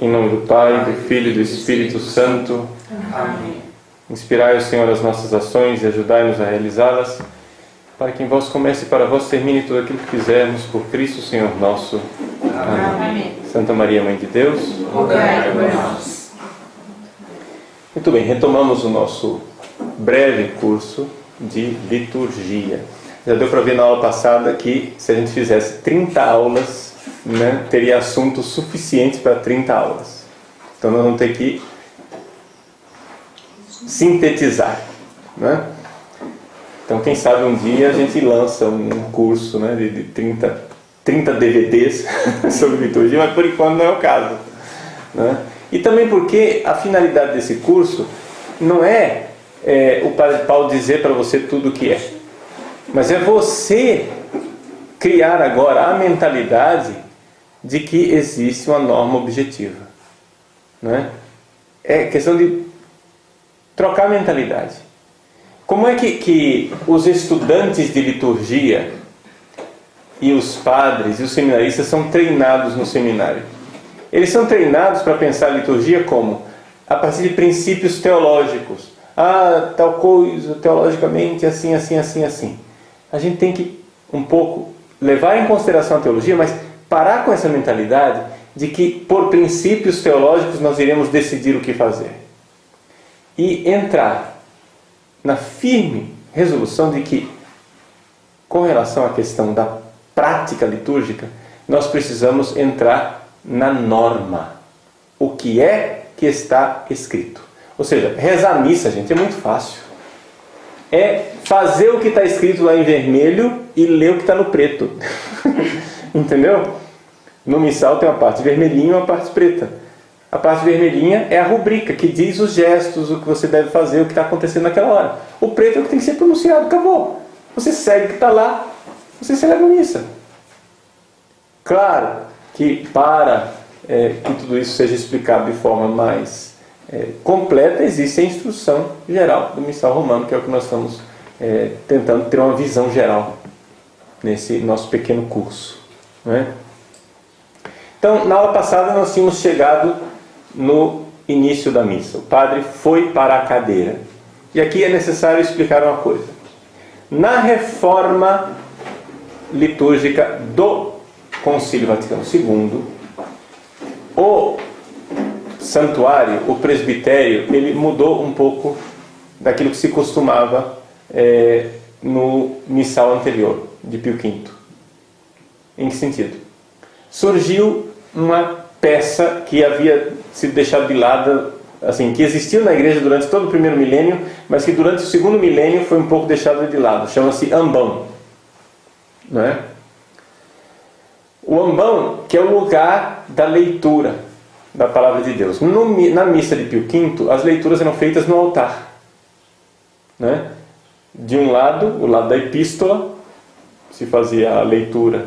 Em nome do Pai, do Filho e do Espírito Santo. Amém. Inspirai o Senhor as nossas ações e ajudai-nos a realizá-las, para que em vós comece e para vós termine tudo aquilo que fizermos por Cristo, Senhor nosso. Amém. Santa Maria, Mãe de Deus, Rogai por nós. Muito bem, retomamos o nosso breve curso de liturgia. Já deu para ver na aula passada que se a gente fizesse 30 aulas, teria assunto suficiente para 30 aulas. Então nós vamos ter que sintetizar. Então quem sabe um dia a gente lança um curso de 30 DVDs sobre liturgia, mas por enquanto não é o caso. E também porque a finalidade desse curso não é o Padre Paulo dizer para você tudo o que é, mas é você criar agora a mentalidade de que existe uma norma objetiva. É questão de trocar a mentalidade. Como é que os estudantes de liturgia e os padres e os seminaristas são treinados no seminário? Eles são treinados para pensar a liturgia como? A partir de princípios teológicos. Tal coisa, teologicamente, assim, assim, assim, assim. A gente tem que um pouco levar em consideração a teologia, mas parar com essa mentalidade de que por princípios teológicos nós iremos decidir o que fazer. E entrar na firme resolução de que, com relação à questão da prática litúrgica, nós precisamos entrar na norma. O que é que está escrito? Ou seja, rezar a missa, gente, é muito fácil. É fazer o que está escrito lá em vermelho e ler o que está no preto. Entendeu? No missal tem uma parte vermelhinha e uma parte preta. A parte vermelhinha é a rubrica que diz os gestos, o que você deve fazer, o que está acontecendo naquela hora. O preto é o que tem que ser pronunciado, acabou. Você segue o que está lá, você celebra a missa. Claro que para que tudo isso seja explicado de forma mais completa, existe a instrução geral do missal romano, que é o que nós estamos tentando ter uma visão geral nesse nosso pequeno curso. Então, na aula passada nós tínhamos chegado no início da missa. O padre foi para a cadeira. E aqui é necessário explicar uma coisa. Na reforma litúrgica do Concílio Vaticano II, o santuário, o presbitério, ele mudou um pouco daquilo que se costumava no missal anterior, de Pio V. Em que sentido? Surgiu uma peça que havia sido deixada de lado, assim, que existiu na igreja durante todo o primeiro milênio, mas que durante o segundo milênio foi um pouco deixada de lado. Chama-se ambão. O ambão, que é o lugar da leitura da palavra de Deus. Na missa de Pio V, as leituras eram feitas no altar. De um lado, o lado da epístola, se fazia a leitura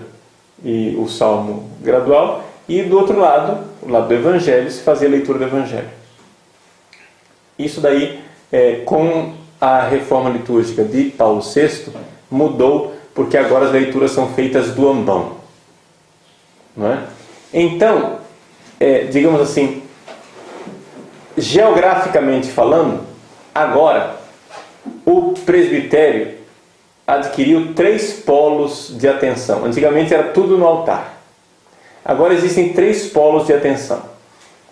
e o salmo gradual, e do outro lado, o lado do Evangelho, se fazia a leitura do Evangelho. Isso daí, com a reforma litúrgica de Paulo VI, mudou, porque agora as leituras são feitas do ambão. Então, digamos assim, geograficamente falando, agora o presbitério adquiriu 3 polos de atenção. Antigamente era tudo no altar. Agora existem 3 polos de atenção.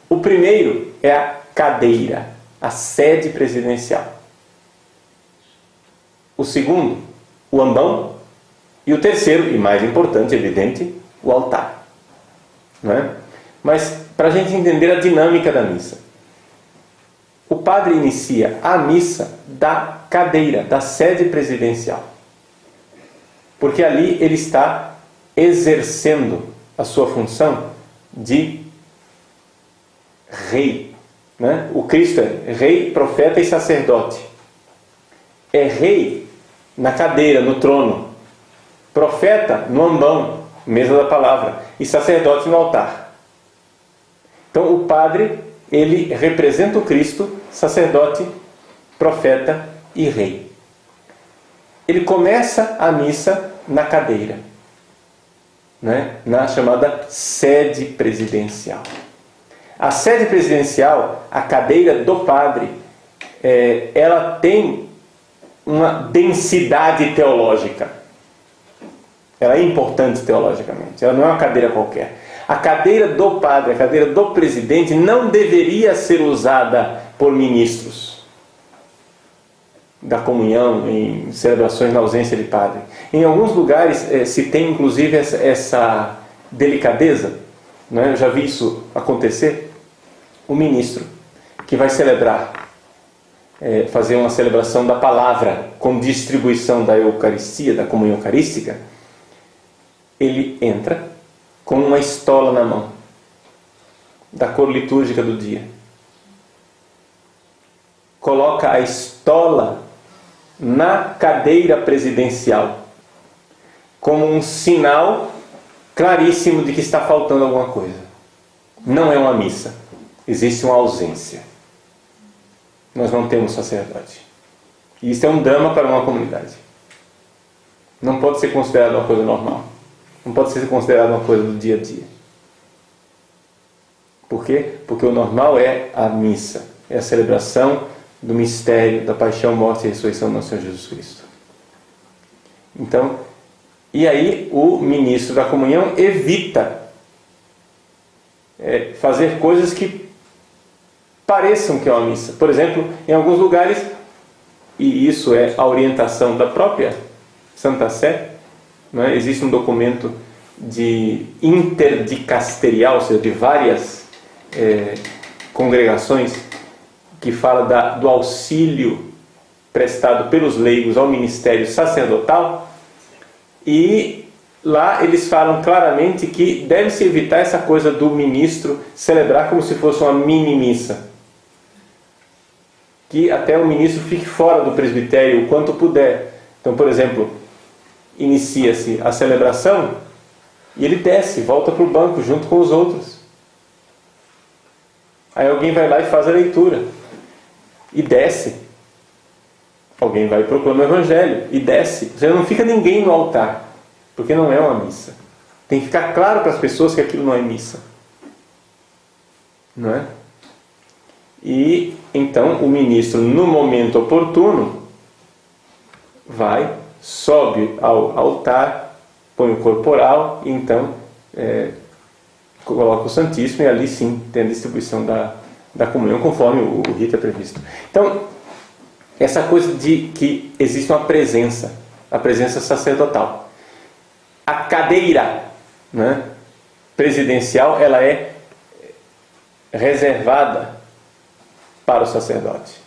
O primeiro é a cadeira, a sede presidencial. O segundo, o ambão. E o terceiro, e mais importante, evidente, o altar. Mas para a gente entender a dinâmica da missa, o padre inicia a missa da cadeira, da sede presidencial. Porque ali ele está exercendo a sua função de rei. O Cristo é rei, profeta e sacerdote. É rei na cadeira, no trono. Profeta no ambão, mesa da palavra. E sacerdote no altar. Então o padre, ele representa o Cristo, sacerdote, profeta e rei. Ele começa a missa na cadeira, na chamada sede presidencial. A sede presidencial, a cadeira do padre, ela tem uma densidade teológica. Ela é importante teologicamente. Ela não é uma cadeira qualquer. A cadeira do padre, a cadeira do presidente, não deveria ser usada por ministros da comunhão, em celebrações na ausência de padre. Em alguns lugares se tem inclusive essa delicadeza, né? Eu já vi isso acontecer. O ministro que vai celebrar, fazer uma celebração da palavra com distribuição da Eucaristia, da comunhão eucarística, ele entra com uma estola na mão, da cor litúrgica do dia. Coloca a estola na cadeira presidencial, como um sinal claríssimo de que está faltando alguma coisa. Não é uma missa, existe uma ausência. Nós não temos sacerdote. E isso é um drama para uma comunidade. Não pode ser considerado uma coisa normal. Não pode ser considerado uma coisa do dia a dia. Por quê? Porque o normal é a missa, é a celebração do mistério da paixão, morte e ressurreição do nosso Senhor Jesus Cristo. Então, e aí o ministro da comunhão evita fazer coisas que pareçam que é uma missa. Por exemplo, em alguns lugares, e isso é a orientação da própria Santa Sé, né? Existe um documento de interdicasterial, ou seja, de várias congregações, que fala do auxílio prestado pelos leigos ao ministério sacerdotal, e lá eles falam claramente que deve-se evitar essa coisa do ministro celebrar como se fosse uma mini-missa. Que até o ministro fique fora do presbitério o quanto puder. Então, por exemplo, inicia-se a celebração e ele desce, volta para o banco junto com os outros. Aí alguém vai lá e faz a leitura e desce. Alguém vai e proclama o Evangelho e desce. Ou seja, não fica ninguém no altar, porque não é uma missa. Tem que ficar claro para as pessoas que aquilo não é missa. Não é? E então o ministro, no momento oportuno, vai, sobe ao altar, põe o corporal e então coloca o Santíssimo, e ali sim tem a distribuição da comunhão conforme o rito é previsto. Então, essa coisa de que existe uma presença, a presença sacerdotal. A cadeira, né, presidencial, ela é reservada para o sacerdote,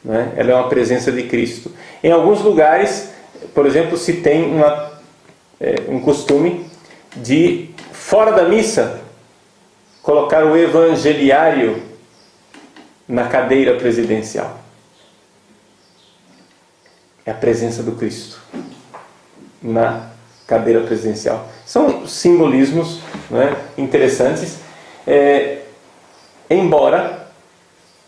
né? Ela é uma presença de Cristo. Em alguns lugares, por exemplo, se tem um costume de, fora da missa, colocar o evangeliário na cadeira presidencial. É a presença do Cristo na cadeira presidencial. São simbolismos, né, interessantes, embora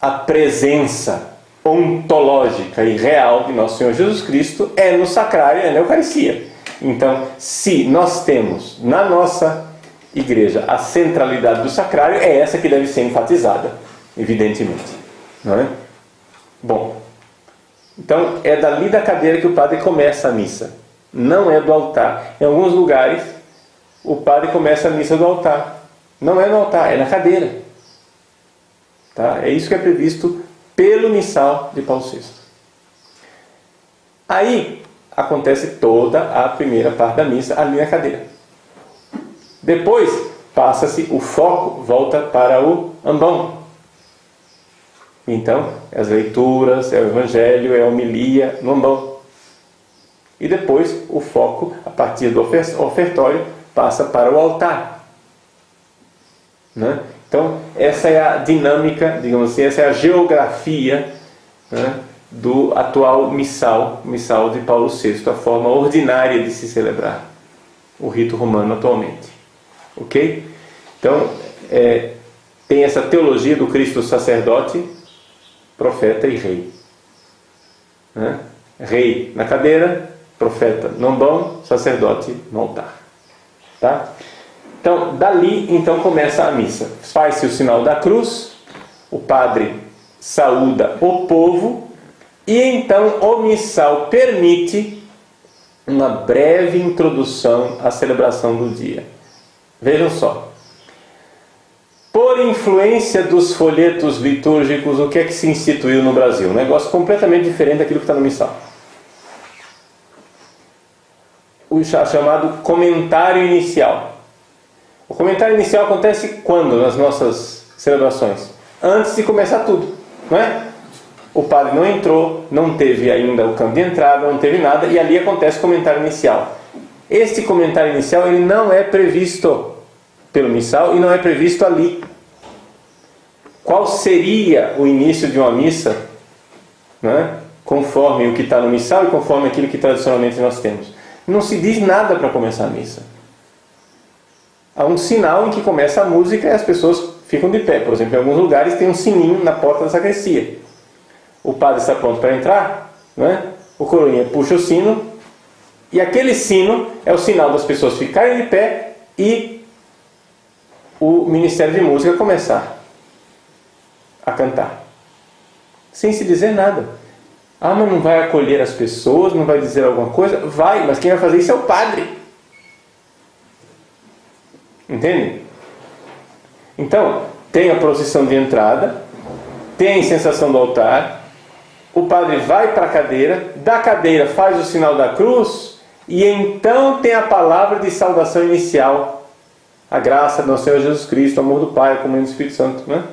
a presença ontológica e real de nosso Senhor Jesus Cristo é no sacrário, é na Eucaristia. Então, se nós temos na nossa igreja a centralidade do sacrário, é essa que deve ser enfatizada, evidentemente. Não é? Bom, então é dali da cadeira que o padre começa a missa, não é do altar. Em alguns lugares, o padre começa a missa do altar. Não é no altar, é na cadeira. Tá? É isso que é previsto pelo missal de Paulo VI. Aí acontece toda a primeira parte da missa ali na cadeira. Depois passa-se, o foco volta para o ambão. Então, as leituras, é o Evangelho, é a homilia no ambão. E depois o foco, a partir do ofertório, passa para o altar. Né? Então, essa é a dinâmica, digamos assim, essa é a geografia, né, do atual missal de Paulo VI, a forma ordinária de se celebrar o rito romano atualmente. Ok? Então, tem essa teologia do Cristo sacerdote, profeta e rei. Né? Rei na cadeira, profeta no ambão, sacerdote no altar. Tá? Então, dali, então, começa a missa. Faz-se o sinal da cruz, o padre saúda o povo, e então o missal permite uma breve introdução à celebração do dia. Vejam só. Por influência dos folhetos litúrgicos, o que é que se instituiu no Brasil? Um negócio completamente diferente daquilo que está no missal. O chamado comentário inicial. O comentário inicial acontece quando nas nossas celebrações? Antes de começar tudo, não é? O padre não entrou, não teve ainda o campo de entrada, não teve nada, e ali acontece o comentário inicial. Este comentário inicial ele não é previsto pelo missal e não é previsto ali. Qual seria o início de uma missa, não é? Conforme o que está no missal e conforme aquilo que tradicionalmente nós temos? Não se diz nada para começar a missa. Há um sinal em que começa a música e as pessoas ficam de pé. Por exemplo, em alguns lugares tem um sininho na porta da sacristia. O padre está pronto para entrar, não é? O coroinha puxa o sino, e aquele sino é o sinal das pessoas ficarem de pé e o ministério de música começar a cantar. Sem se dizer nada. Ah, mas não vai acolher as pessoas, não vai dizer alguma coisa? Vai, mas quem vai fazer isso é o padre. Entende? Então, tem a procissão de entrada, tem a incensação do altar, o padre vai para a cadeira, da cadeira faz o sinal da cruz, e então tem a palavra de saudação inicial. A graça do nosso Senhor Jesus Cristo, o amor do Pai, a comunhão do Espírito Santo, né?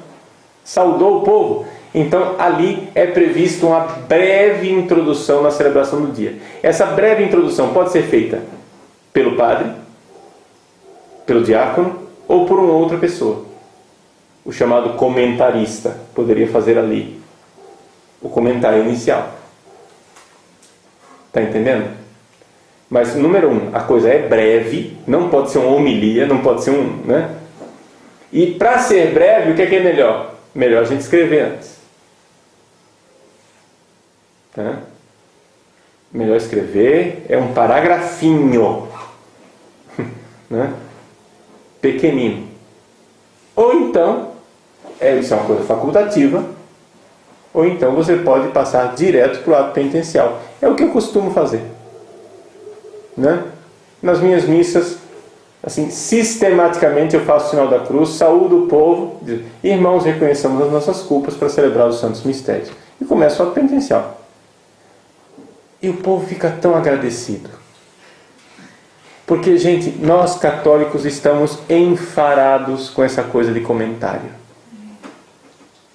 Saudou o povo. Então, ali é previsto uma breve introdução na celebração do dia. Essa breve introdução pode ser feita pelo padre, pelo diácono, ou por uma outra pessoa. O chamado comentarista poderia fazer ali o comentário inicial. Está entendendo? Mas, número 1, a coisa é breve, não pode ser uma homilia, não pode ser um... né? E para ser breve, o que é melhor? Melhor a gente escrever antes. Tá? Melhor escrever é um paragrafinho. Né? Pequenino. Ou então, isso é uma coisa facultativa, ou então você pode passar direto para o ato penitencial. É o que eu costumo fazer. Né? Nas minhas missas, assim, sistematicamente eu faço o sinal da cruz, saúdo o povo, diz, irmãos, reconheçamos as nossas culpas para celebrar os santos mistérios. E começa o ato penitencial. E o povo fica tão agradecido. Porque, gente, nós católicos estamos enfarados com essa coisa de comentário.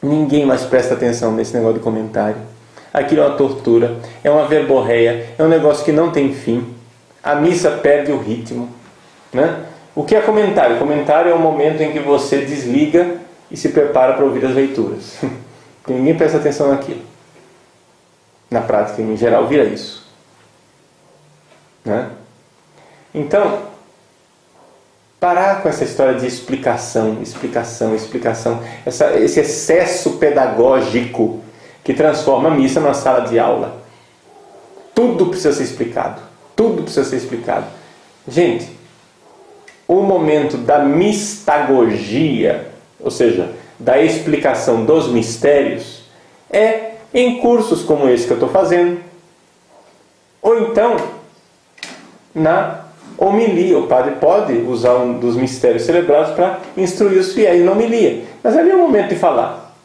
Ninguém mais presta atenção nesse negócio de comentário. Aquilo é uma tortura, é uma verborreia, é um negócio que não tem fim. A missa perde o ritmo. Né? O que é comentário? Comentário é o momento em que você desliga e se prepara para ouvir as leituras. Porque ninguém presta atenção naquilo. Na prática, em geral, vira isso. Né? Então, parar com essa história de explicação, esse excesso pedagógico que transforma a missa numa sala de aula. Tudo precisa ser explicado. Tudo precisa ser explicado. Gente, o momento da mistagogia, ou seja, da explicação dos mistérios, é em cursos como esse que eu estou fazendo, ou então na homilia. O padre pode usar um dos mistérios celebrados para instruir os fiéis na homilia, mas ali é o momento de falar.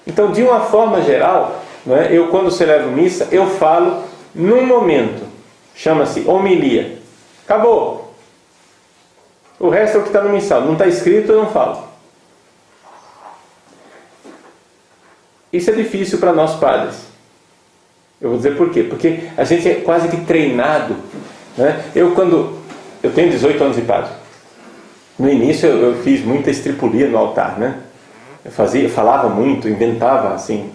Então, de uma forma geral, né, eu quando celebro missa, eu falo num momento, chama-se homilia. Acabou. O resto é o que está no missal. Não está escrito, eu não falo. Isso é difícil para nós padres. Eu vou dizer por quê. Porque a gente é quase que treinado. Né? Eu tenho 18 anos de padre. No início eu fiz muita estripulia no altar. Né? Eu falava muito, inventava assim,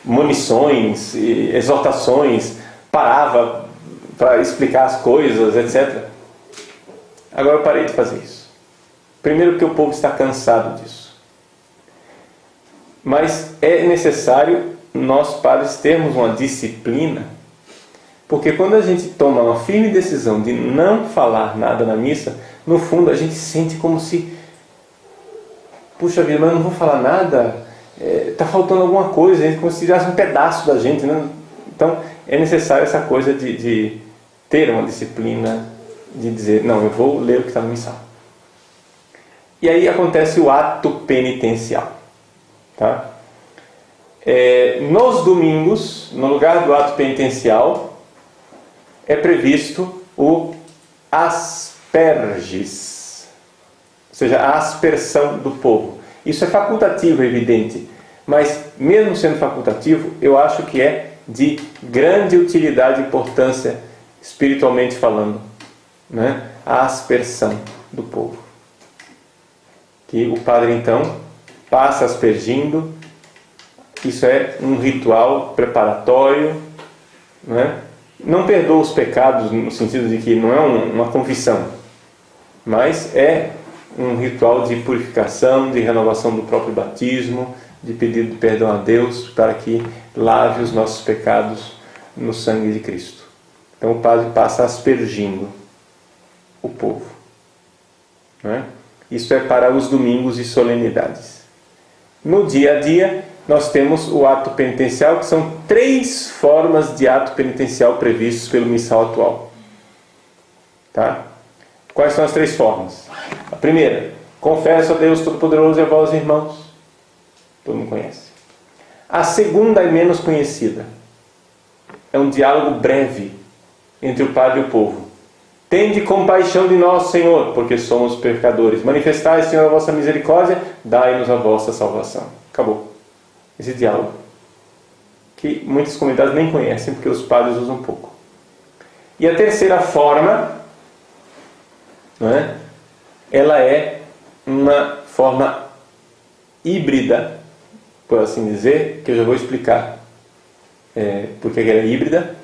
munições, exortações, parava para explicar as coisas, etc. Agora eu parei de fazer isso. Primeiro porque o povo está cansado disso. Mas é necessário nós padres termos uma disciplina, Porque quando a gente toma uma firme decisão de não falar nada na missa, no fundo a gente sente como se, puxa vida, mas eu não vou falar nada, está faltando alguma coisa, como se tirasse um pedaço da gente, né? Então é necessário essa coisa de ter uma disciplina, de dizer, não, eu vou ler o que está no missal. E aí acontece o ato penitencial. Tá? Nos domingos, no lugar do ato penitencial, é previsto o asperges, ou seja, a aspersão do povo. Isso é facultativo, é evidente, mas mesmo sendo facultativo, eu acho que é de grande utilidade e importância, espiritualmente falando, né? A aspersão do povo. Que o padre então passa aspergindo. Isso é um ritual preparatório, né? Não perdoa os pecados no sentido de que não é uma confissão, mas é um ritual de purificação, de renovação do próprio batismo, de pedido de perdão a Deus para que lave os nossos pecados no sangue de Cristo. Então o padre passa aspergindo o povo, né? Isso é para os domingos e solenidades. No dia a dia, nós temos o ato penitencial, que são 3 formas de ato penitencial previstos pelo missal atual. Tá? Quais são as 3 formas? A primeira, confesso a Deus Todo-Poderoso e a vós, irmãos. Todo mundo conhece. A segunda é menos conhecida. É um diálogo breve entre o padre e o povo. Tende compaixão de nós, Senhor, porque somos pecadores. Manifestai, Senhor, a vossa misericórdia, dai-nos a vossa salvação. Acabou. Esse diálogo, que muitas comunidades nem conhecem, porque os padres usam pouco. E a terceira forma, não é? Ela é uma forma híbrida, por assim dizer, que eu já vou explicar porque ela é híbrida.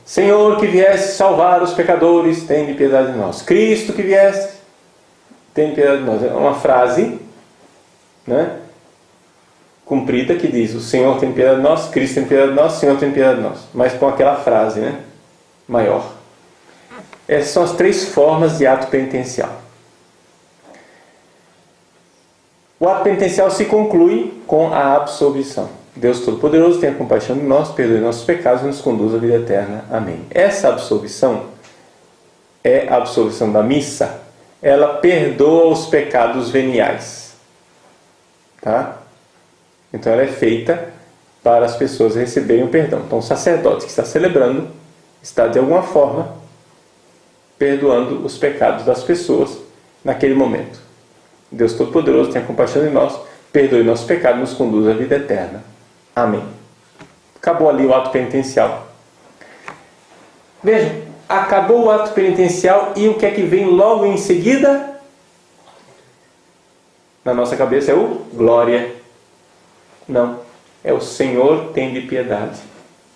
Senhor que vieste salvar os pecadores, tem piedade de nós. Cristo que vieste, tem piedade de nós. É uma frase, né, cumprida, que diz: o Senhor tem piedade de nós, Cristo tem piedade de nós, o Senhor tem piedade de nós. Mas com aquela frase, né, maior. Essas são as 3 formas de ato penitencial. O ato penitencial se conclui com a absolvição. Deus Todo-Poderoso, tenha compaixão de nós, perdoe nossos pecados e nos conduz à vida eterna. Amém. Essa absolvição é a absolvição da missa. Ela perdoa os pecados veniais. Tá? Então ela é feita para as pessoas receberem o perdão. Então o sacerdote que está celebrando está de alguma forma perdoando os pecados das pessoas naquele momento. Deus Todo-Poderoso, tenha compaixão de nós, perdoe nossos pecados e nos conduz à vida eterna. Amém. Acabou ali o ato penitencial. Vejam, acabou o ato penitencial e o que é que vem logo em seguida? Na nossa cabeça é o glória. Não, é o Senhor tem de piedade.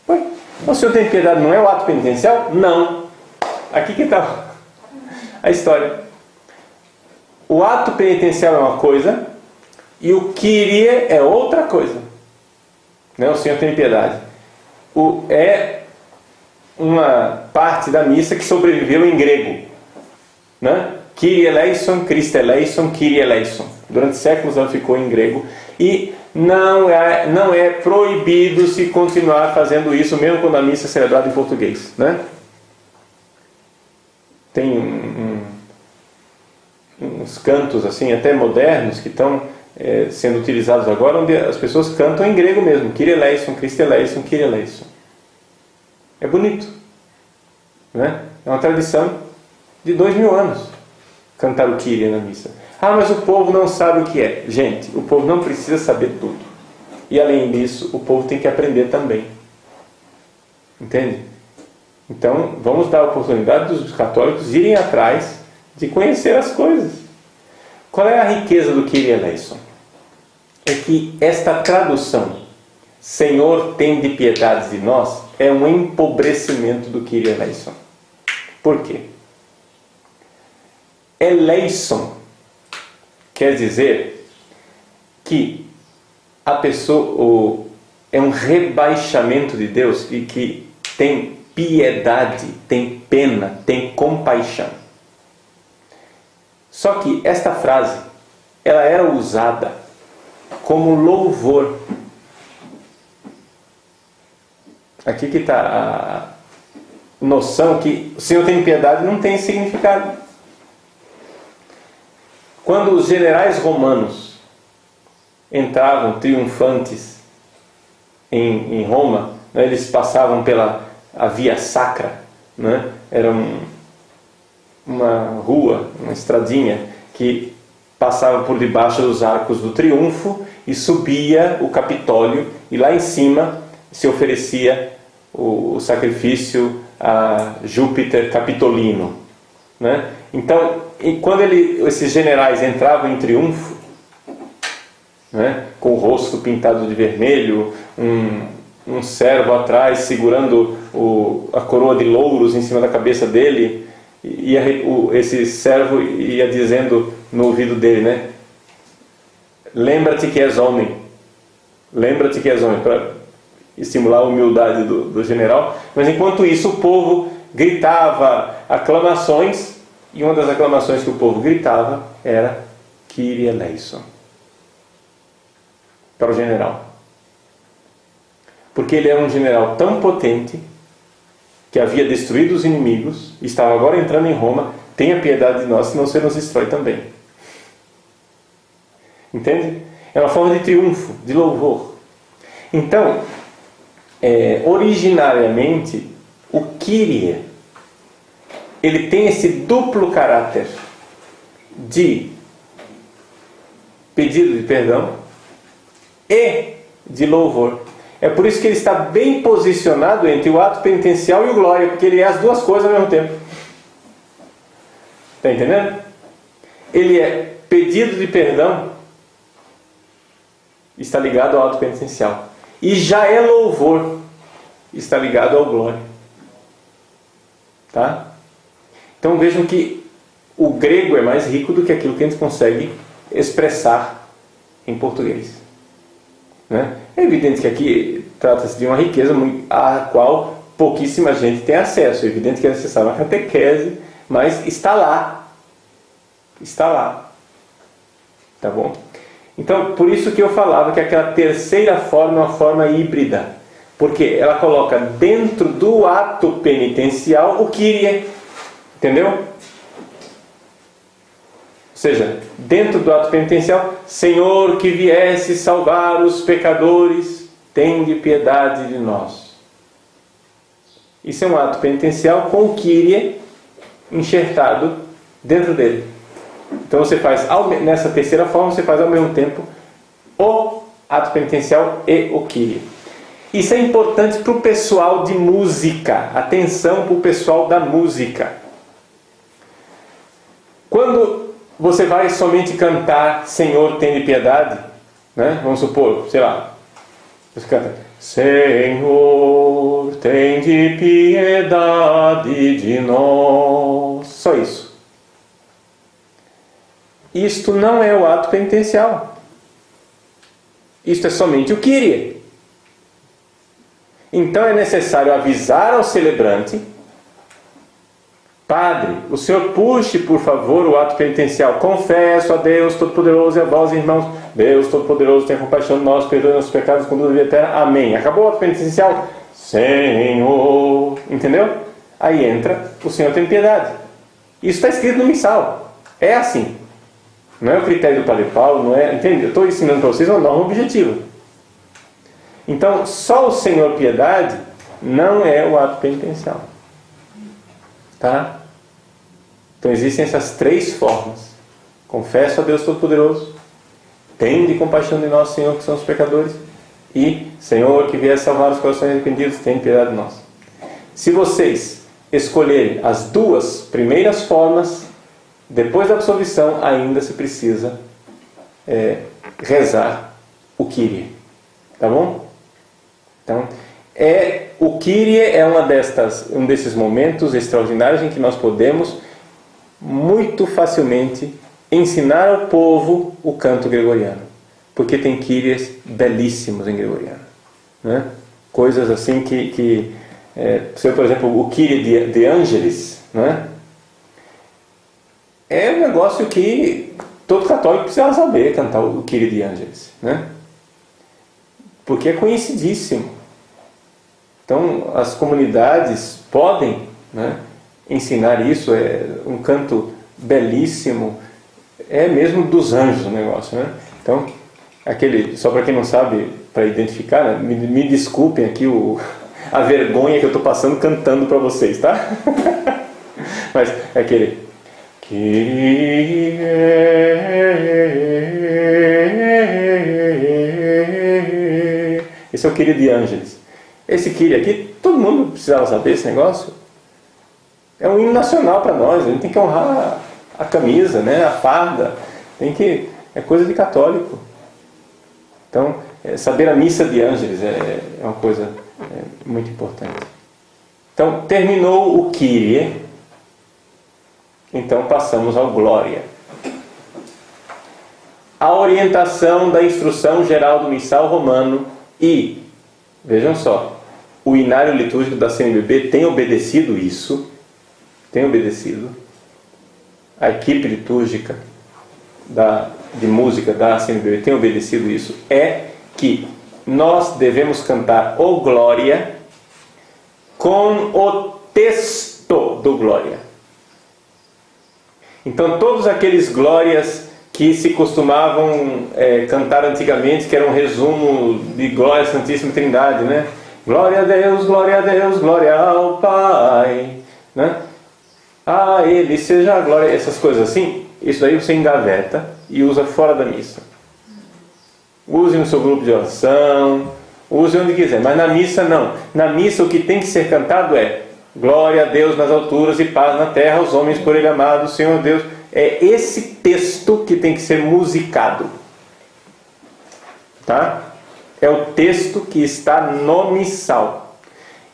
Ué, o Senhor tem de piedade não é o ato penitencial? Não. Aqui que está a história. O ato penitencial é uma coisa e o Kyrie é outra coisa. Não, o Senhor tem piedade. É uma parte da missa que sobreviveu em grego, né? Kyrie eleison, Christe eleison, Kyrie eleison. Durante séculos ela ficou em grego. E não é proibido se continuar fazendo isso, mesmo quando a missa é celebrada em português, né? Tem uns cantos assim, até modernos, que estão sendo utilizados agora, onde as pessoas cantam em grego mesmo. Kyrie eleison, Christe eleison, Kyrie eleison. É bonito, né? É uma tradição de 2000 anos cantar o Kyrie na missa. Mas o povo não sabe o que é. Gente, o povo não precisa saber tudo. E além disso, o povo tem que aprender também. Entende? Então, vamos dar a oportunidade dos católicos irem atrás de conhecer as coisas. Qual é a riqueza do Kyrie eleison? É que esta tradução, Senhor tem de piedade de nós, é um empobrecimento do Kyrie eleison. Por quê? Eleison quer dizer que a pessoa é um rebaixamento de Deus e que tem piedade, tem pena, tem compaixão. Só que esta frase, ela era usada como louvor. Aqui que está a noção que o Senhor tem piedade não tem significado. Quando os generais romanos entravam triunfantes em Roma, né, eles passavam pela a Via Sacra, né? Era uma rua, uma estradinha que passava por debaixo dos arcos do triunfo e subia o Capitólio, e lá em cima se oferecia o sacrifício a Júpiter Capitolino, né? Então, quando esses generais entravam em triunfo, né, com o rosto pintado de vermelho, um servo atrás segurando a coroa de louros em cima da cabeça dele, e esse servo ia dizendo no ouvido dele, né? Lembra-te que és homem. Lembra-te que és homem, para estimular a humildade do general. Mas enquanto isso o povo gritava aclamações, e uma das aclamações que o povo gritava era Kyrie eleison, para o general. Porque ele era um general tão potente que havia destruído os inimigos e estava agora entrando em Roma. Tenha piedade de nós, senão você nos destrói também. Entende? É uma forma de triunfo, de louvor. Então, originariamente, o Kyrie, ele tem esse duplo caráter de pedido de perdão e de louvor. É por isso que ele está bem posicionado entre o ato penitencial e o glória, porque ele é as duas coisas ao mesmo tempo. Está entendendo? Ele é pedido de perdão, está ligado ao ato penitencial. E já é louvor, está ligado ao glória. Tá? Então vejam que o grego é mais rico do que aquilo que a gente consegue expressar em português. Né? É evidente que aqui trata-se de uma riqueza a qual pouquíssima gente tem acesso. É evidente que é necessária uma catequese, mas está lá. Está lá. Tá bom? Então, por isso que eu falava que aquela terceira forma é uma forma híbrida. Porque ela coloca dentro do ato penitencial o Kyrie. Entendeu? Ou seja, dentro do ato penitencial, Senhor que viesse salvar os pecadores, tende piedade de nós. Isso é um ato penitencial com o Kyrie enxertado dentro dele. Então você faz, nessa terceira forma, você faz ao mesmo tempo o ato penitencial e o Kyrie. Isso é importante para o pessoal de música. Atenção para o pessoal da música. Quando você vai somente cantar Senhor, tende piedade, né? Vamos supor, sei lá, você canta Senhor, tende piedade de nós. Só isso. Isto não é o ato penitencial. Isto é somente o Kyrie. Então é necessário avisar ao celebrante: Padre, o senhor puxe, por favor, o ato penitencial. Confesso a Deus Todo-Poderoso e a vós, irmãos. Deus Todo-Poderoso, tenha compaixão de nós, perdoe nossos pecados, conduz a vida eterna. Amém. Acabou o ato penitencial? Senhor. Entendeu? Aí entra o Senhor tem piedade. Isso está escrito no missal. É assim. Não é o critério do Padre Paulo, não é... Entende? Eu estou ensinando para vocês uma norma objetiva. Então, só o Senhor piedade não é o ato penitencial. Tá? Então existem essas três formas. Confesso a Deus Todo-Poderoso, tende compaixão de nós, Senhor, que somos pecadores, e Senhor, que vier salvar os corações arrependidos, tem piedade de nós. Se vocês escolherem as duas primeiras formas, depois da absolvição ainda se precisa rezar o Kyrie. Tá bom? Então, o Kyrie é um desses momentos extraordinários em que nós podemos muito facilmente ensinar ao povo o canto gregoriano, porque tem Kyries belíssimos em gregoriano, né? Coisas assim que Você, por exemplo, o Kyrie de Angelis, né? É um negócio que todo católico precisa saber cantar o Kyrie de Angelis, né? Porque é conhecidíssimo. Então, as comunidades podem, né, ensinar isso. É um canto belíssimo, é mesmo dos anjos o negócio, né? Então, só para quem não sabe, para identificar, né, me desculpem aqui a vergonha que eu estou passando cantando para vocês, tá? Mas é aquele... Esse é o Kyrie de Angelis. Esse Kyrie aqui, todo mundo precisava saber esse negócio. É um hino nacional para nós. A gente tem que honrar a camisa, né? A farda. É coisa de católico. Então, saber a missa de Angelis é uma coisa muito importante. Então, terminou o Kyrie. Então, passamos ao Glória. A orientação da instrução geral do missal romano e, vejam só, o inário litúrgico da CNBB tem obedecido isso. Tem obedecido. A equipe litúrgica de música da CNBB tem obedecido isso. É que nós devemos cantar o Glória com o texto do Glória. Então, todos aqueles glórias que se costumavam cantar antigamente, que era um resumo de Glória à Santíssima Trindade, né? Glória a Deus, glória ao Pai, né? A Ele seja a glória, essas coisas assim. Isso daí você engaveta e usa fora da missa. Use no seu grupo de oração, use onde quiser, mas na missa não. Na missa o que tem que ser cantado é glória a Deus nas alturas e paz na terra aos homens por Ele amados, Senhor Deus. É esse texto que tem que ser musicado. Tá? É o texto que está no missal.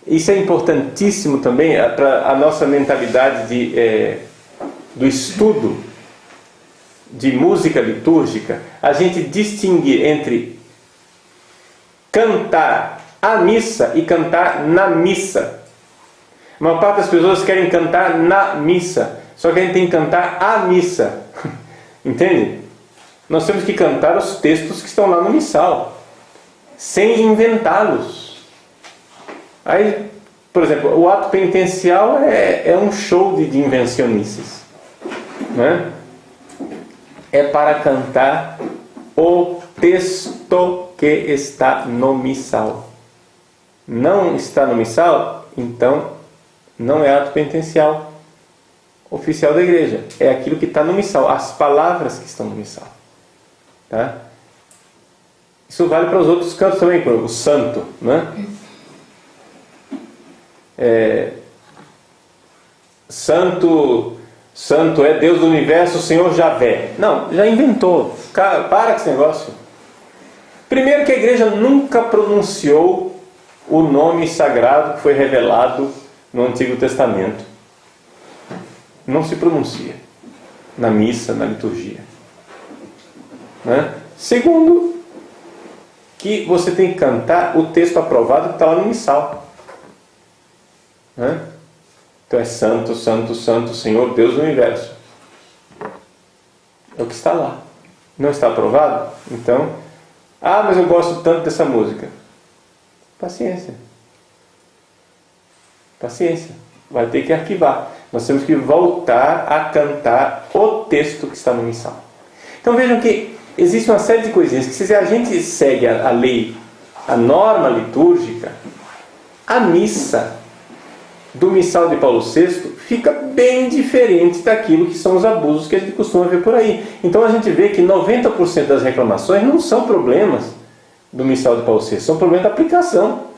Isso é importantíssimo também para a nossa mentalidade do estudo de música litúrgica. A gente distinguir entre cantar a missa e cantar na missa. A maior parte das pessoas querem cantar na missa, só que a gente tem que cantar a missa. Entende? Nós temos que cantar os textos que estão lá no missal, sem inventá-los. Aí, por exemplo, o ato penitencial é um show de invencionices, né? É para cantar o texto que está no missal. Não está no missal, então não é ato penitencial oficial da igreja. É aquilo que está no missal, as palavras que estão no missal. Tá? Isso vale para os outros cantos também, o santo, né? Santo é Deus do universo, o Senhor Javé. Não, já inventou. Para com esse negócio. Primeiro que a igreja nunca pronunciou o nome sagrado que foi revelado no Antigo Testamento. Não se pronuncia na missa, na liturgia, né? Segundo, que você tem que cantar o texto aprovado que está lá no missal, né? Então é santo, santo, santo, Senhor Deus do universo. É o que está lá. Não está aprovado? Então, mas eu gosto tanto dessa música. Paciência. Paciência. Vai ter que arquivar. Nós temos que voltar a cantar o texto que está no missal. Então vejam que existe uma série de coisinhas que, se a gente segue a lei, a norma litúrgica, a missa do missal de Paulo VI fica bem diferente daquilo que são os abusos que a gente costuma ver por aí. Então a gente vê que 90% das reclamações não são problemas do missal de Paulo VI, são problemas da aplicação.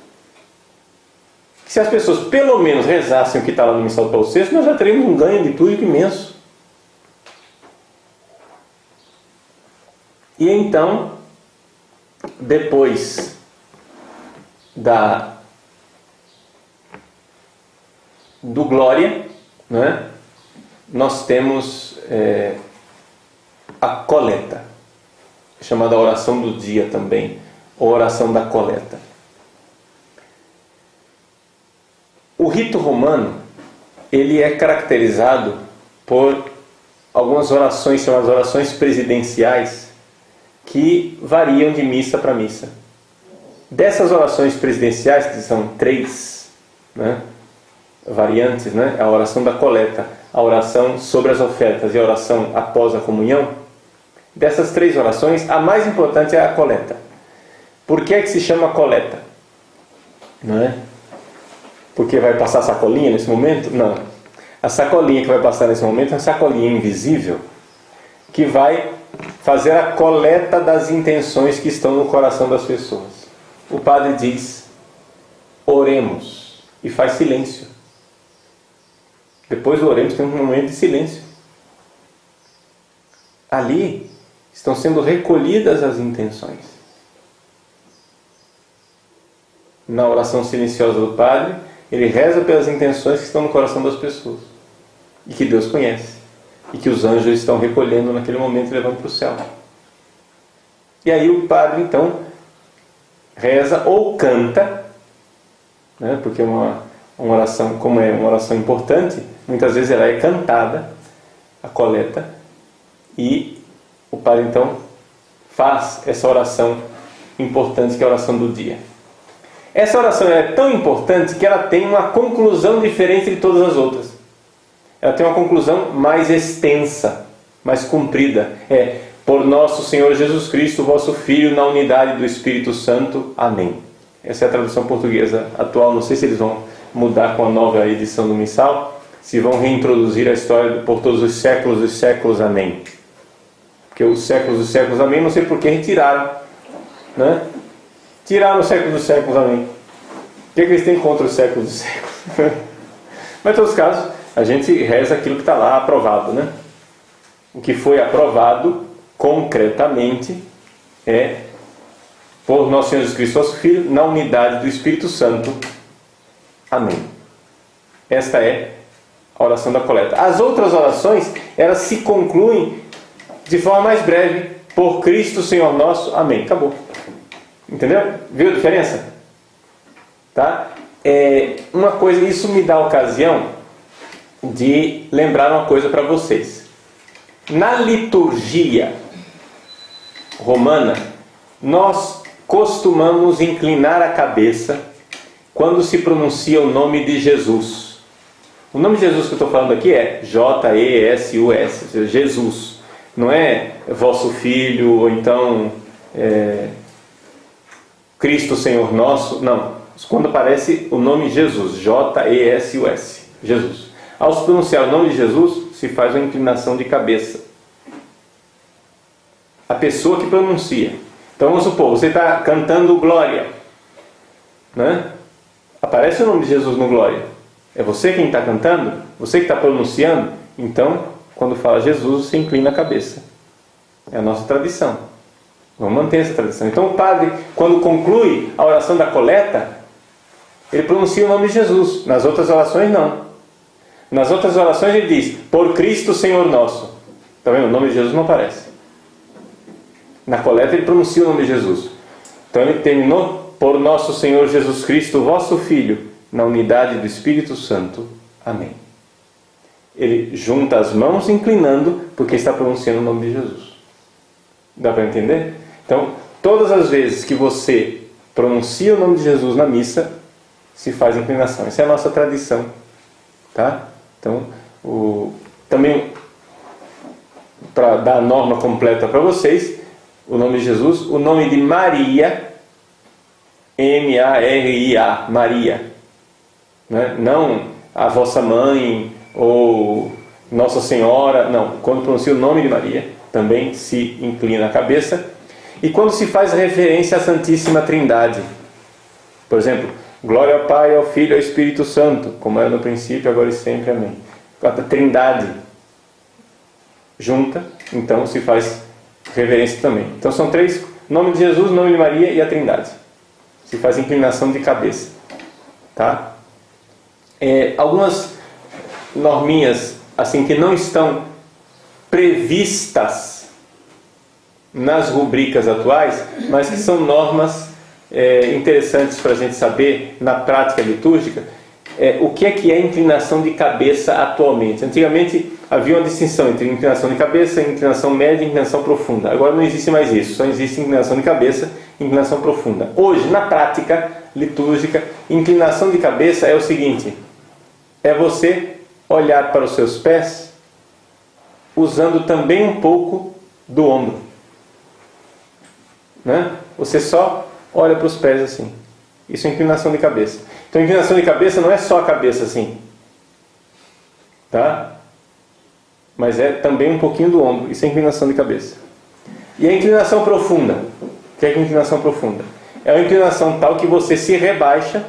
Se as pessoas pelo menos rezassem o que está lá no missal de Paulo VI, nós já teríamos um ganho litúrgico imenso. E então, depois do Glória, né, nós temos a coleta, chamada oração do dia também, ou oração da coleta. O rito romano, ele é caracterizado por algumas orações, chamadas orações presidenciais, que variam de missa para missa. Dessas orações presidenciais, que são 3, né, variantes, né, a oração da coleta, a oração sobre as ofertas e a oração após a comunhão, dessas 3 orações, a mais importante é a coleta. Por que é que se chama coleta? Não é? Porque vai passar sacolinha nesse momento? Não. A sacolinha que vai passar nesse momento é uma sacolinha invisível que vai fazer a coleta das intenções que estão no coração das pessoas. O padre diz: oremos, e faz silêncio. Depois do oremos tem um momento de silêncio. Ali estão sendo recolhidas as intenções. Na oração silenciosa do padre, ele reza pelas intenções que estão no coração das pessoas e que Deus conhece e que os anjos estão recolhendo naquele momento e levando para o céu. E aí o padre então reza ou canta, né, porque uma oração, como é uma oração importante, muitas vezes ela é cantada, a coleta, e o padre então faz essa oração importante, que é a oração do dia. Essa oração é tão importante que ela tem uma conclusão diferente de todas as outras. Ela tem uma conclusão mais extensa, mais comprida. É: por nosso Senhor Jesus Cristo, vosso Filho, na unidade do Espírito Santo. Amém. Essa é a tradução portuguesa atual. Não sei se eles vão mudar com a nova edição do missal, se vão reintroduzir a história por todos os séculos dos séculos. Amém. Porque os séculos dos séculos. Amém, não sei por que retiraram, né? Tiraram os séculos dos séculos, amém. O que eles têm contra os séculos dos séculos? Mas em todos os casos, a gente reza aquilo que está lá aprovado, né? O que foi aprovado concretamente é: por nosso Senhor Jesus Cristo, nosso Filho, na unidade do Espírito Santo. Amém. Esta é a oração da coleta. As outras orações, elas se concluem de forma mais breve: por Cristo Senhor nosso. Amém. Acabou. Entendeu? Viu a diferença? Tá? Uma coisa, isso me dá a ocasião de lembrar uma coisa para vocês. Na liturgia romana, nós costumamos inclinar a cabeça quando se pronuncia o nome de Jesus. O nome de Jesus que eu estou falando aqui é J-E-S-U-S, ou seja, Jesus. Não é vosso Filho, ou então Cristo Senhor nosso, não. Quando aparece o nome Jesus, J-E-S-U-S, Jesus. Ao se pronunciar o nome de Jesus, se faz uma inclinação de cabeça. A pessoa que pronuncia. Então vamos supor, você está cantando Glória, né? Aparece o nome de Jesus no Glória. É você quem está cantando? Você que está pronunciando? Então, quando fala Jesus, você inclina a cabeça. É a nossa tradição. Vamos manter essa tradição. Então o padre, quando conclui a oração da coleta, ele pronuncia o nome de Jesus. Nas outras orações, não. Nas outras orações ele diz: por Cristo Senhor nosso. Está vendo? O nome de Jesus não aparece. Na coleta ele pronuncia o nome de Jesus. Então ele terminou: por nosso Senhor Jesus Cristo, vosso Filho, na unidade do Espírito Santo. Amém. Ele junta as mãos inclinando, porque está pronunciando o nome de Jesus. Dá para entender? Então, todas as vezes que você pronuncia o nome de Jesus na missa, se faz inclinação. Essa é a nossa tradição. Tá? Então, também, para dar a norma completa para vocês, o nome de Jesus, o nome de Maria, M-A-R-I-A, Maria. Né? Não a vossa mãe ou Nossa Senhora, não. Quando pronuncia o nome de Maria, também se inclina a cabeça. E quando se faz referência à Santíssima Trindade, por exemplo, glória ao Pai, ao Filho e ao Espírito Santo, como era no princípio, agora e sempre, amém. A Trindade junta, então se faz reverência também. Então são 3: nome de Jesus, nome de Maria e a Trindade. Se faz inclinação de cabeça. Tá? Algumas norminhas assim que não estão previstas nas rubricas atuais, mas que são normas interessantes para a gente saber na prática litúrgica, o que é inclinação de cabeça atualmente. Antigamente havia uma distinção entre inclinação de cabeça, inclinação média e inclinação profunda. Agora não existe mais isso, só existe inclinação de cabeça e inclinação profunda. Hoje, na prática litúrgica, inclinação de cabeça é o seguinte: é você olhar para os seus pés usando também um pouco do ombro, né? Você só olha para os pés assim. Isso é inclinação de cabeça. Então, inclinação de cabeça não é só a cabeça assim, tá? Mas é também um pouquinho do ombro. Isso é inclinação de cabeça. E a inclinação profunda? O que é inclinação profunda? É uma inclinação tal que você se rebaixa,